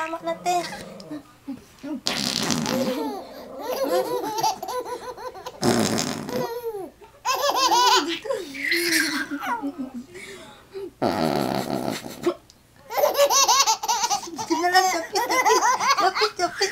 tama na, te. Sinalang kapit. Kapit.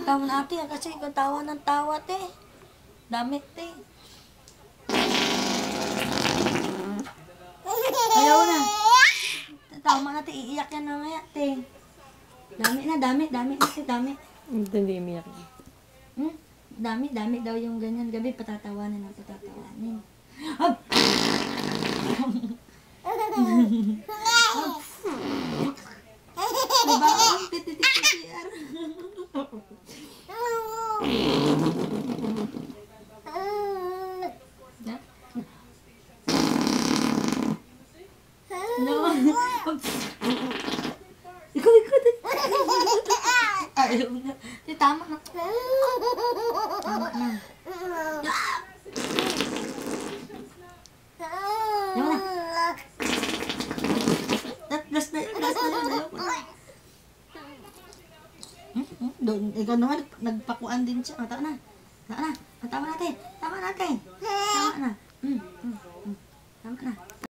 Tawa na ate, kasi ikaw tawa ng tawa, te. Damit, te. Ayaw na. Tama na, te. Iiyak yan mamaya, te. Damit na, te, damit. Hindi umiyak. Damit daw yung ganyan. Gabi, patatawanin. Diba? Titi-titi-CR. No. Ikaw. Ayaw na. Tama na. Tama na. Ayaw na. Last na yun. Ayaw na. Doon, ikaw naman, nagpakuan din siya. Tama na. Tama natin. Tama na.